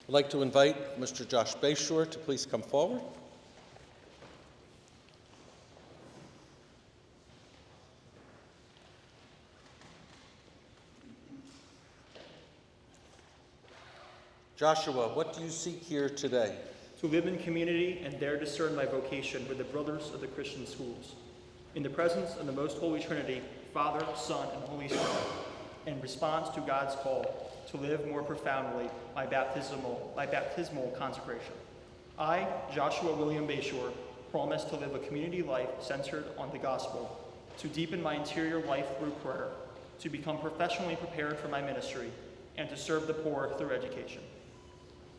I'd like to invite Mr. Josh Bayshore to please come forward. Joshua, what do you seek here today? To live in community and dare discern my vocation with the brothers of the Christian schools. In the presence of the most holy Trinity, Father, Son, and Holy Spirit, in response to God's call to live more profoundly my baptismal consecration. I, Joshua William Bashore, promise to live a community life centered on the gospel, to deepen my interior life through prayer, to become professionally prepared for my ministry, and to serve the poor through education.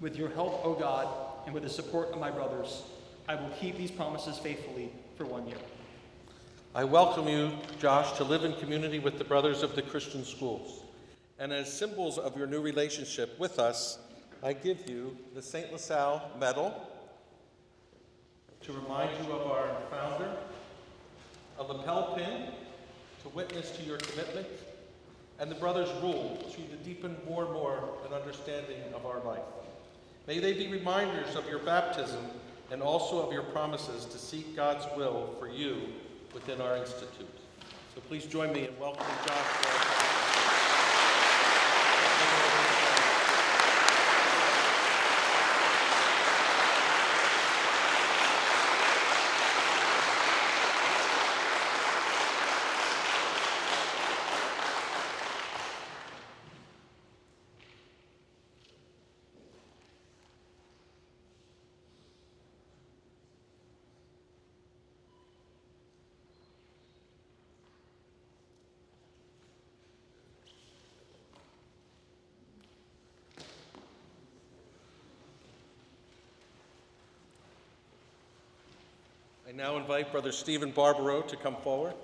With your help, O God, and with the support of my brothers, I will keep these promises faithfully for 1 year. I welcome you, Josh, to live in community with the brothers of the Christian schools. And as symbols of your new relationship with us, I give you the St. LaSalle Medal to remind you of our founder, a lapel pin to witness to your commitment, and the brothers' rule to deepen more and more an understanding of our life. May they be reminders of your baptism and also of your promises to seek God's will for you within our institute. So please join me in welcoming Josh. I now invite Brother Stephen Barbaro to come forward.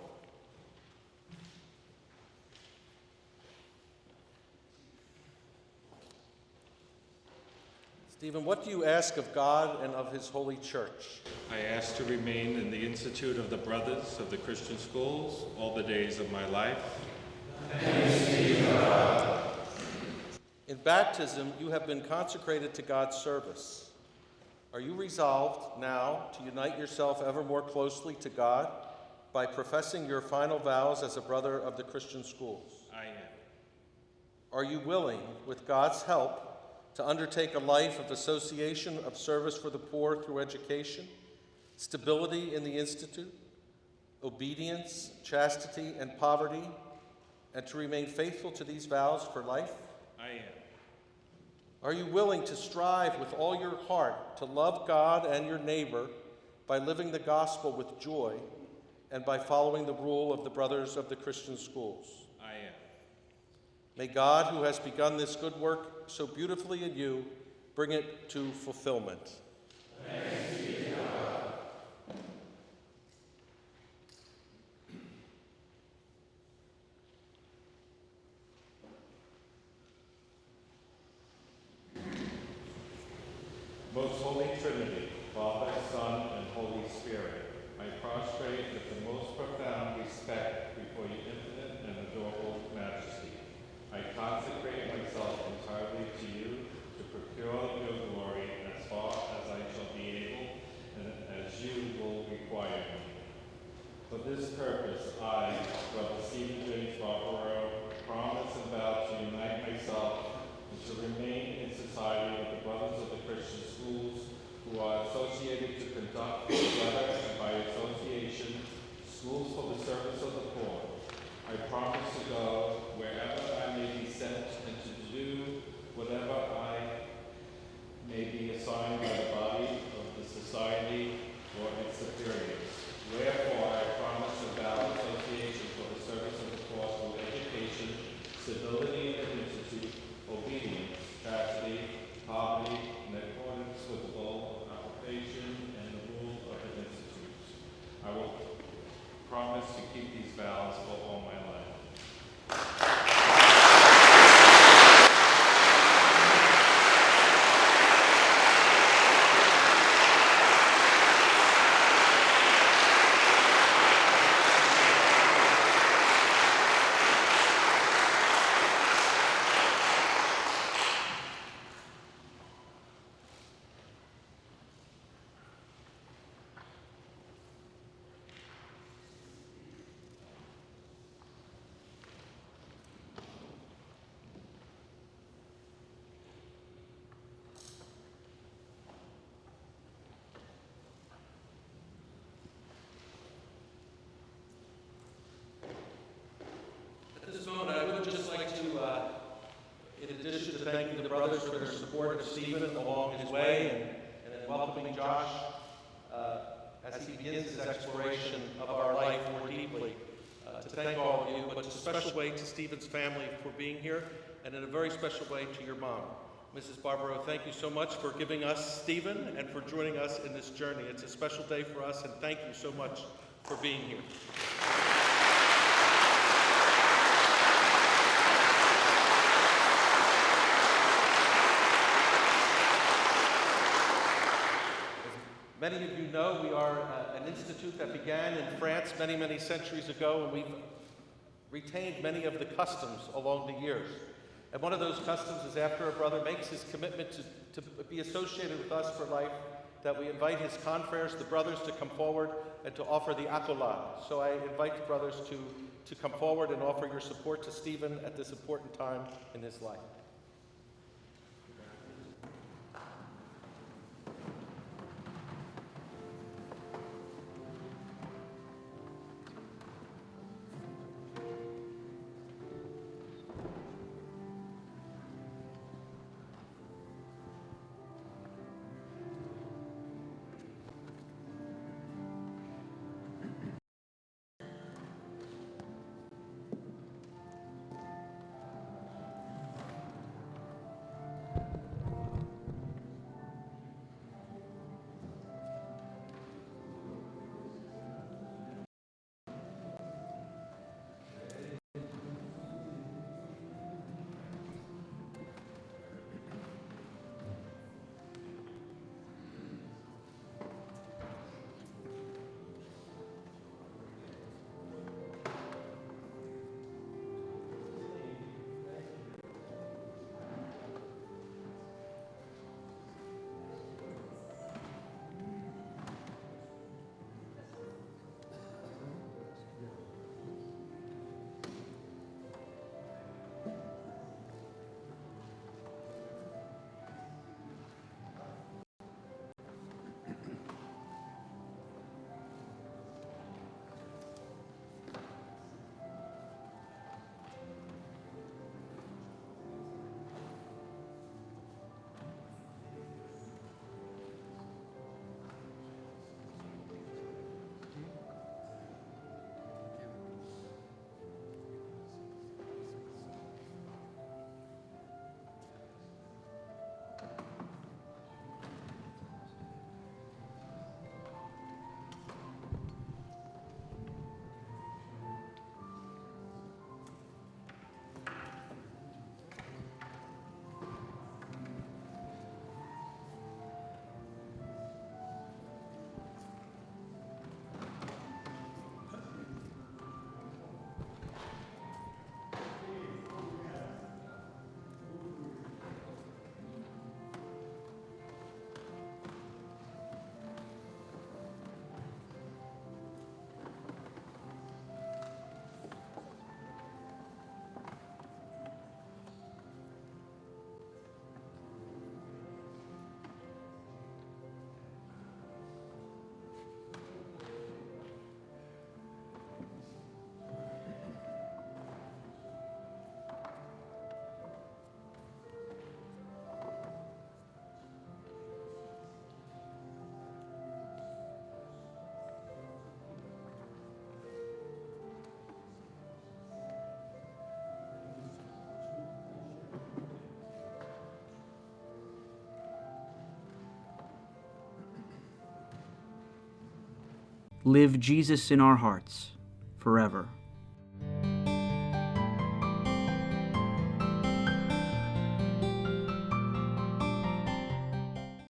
Stephen, what do you ask of God and of His holy church? I ask to remain in the Institute of the Brothers of the Christian Schools all the days of my life. Thanks be to God. In baptism, you have been consecrated to God's service. Are you resolved now to unite yourself ever more closely to God by professing your final vows as a brother of the Christian schools? I am. Are you willing, with God's help, to undertake a life of association of service for the poor through education, stability in the Institute, obedience, chastity, and poverty, and to remain faithful to these vows for life? I am. Are you willing to strive with all your heart to love God and your neighbor by living the gospel with joy and by following the rule of the brothers of the Christian schools? I am. May God, who has begun this good work so beautifully in you, bring it to fulfillment. Thanks be to God. Most Holy Trinity, Father, Son, and Holy Spirit, I prostrate with the most profound respect before your infinite and adorable majesty. I consecrate myself entirely to you to procure your glory as far as I shall be able and as you will require me. For this purpose, I, Brother Stephen James Barbaro, promise and vow to unite myself and to remain in society with the brothers of the Christian schools who are associated to conduct together and by association schools for the service of the poor. I promise to go wherever I may be sent and to do whatever I may be assigned by the body of the society or its superiors. Wherefore I promise to vow association for the service of the poor through education, stability in the institute, obedience, chastity, poverty, in accordance with the goal of application and the rules of the institute. I will promise to keep these vows for all my life. begins his exploration of our life more deeply, to thank all of you, but in a special way to Stephen's family for being here, and in a very special way to your mom. Mrs. Barbaro, thank you so much for giving us Stephen and for joining us in this journey. It's a special day for us, and thank you so much for being here. Many of you know we are an institute that began in France many, many centuries ago, and we've retained many of the customs along the years. And one of those customs is after a brother makes his commitment to be associated with us for life, that we invite his confreres, the brothers, to come forward and to offer the accolade. So I invite the brothers to come forward and offer your support to Stephen at this important time in his life. Live Jesus in our hearts forever.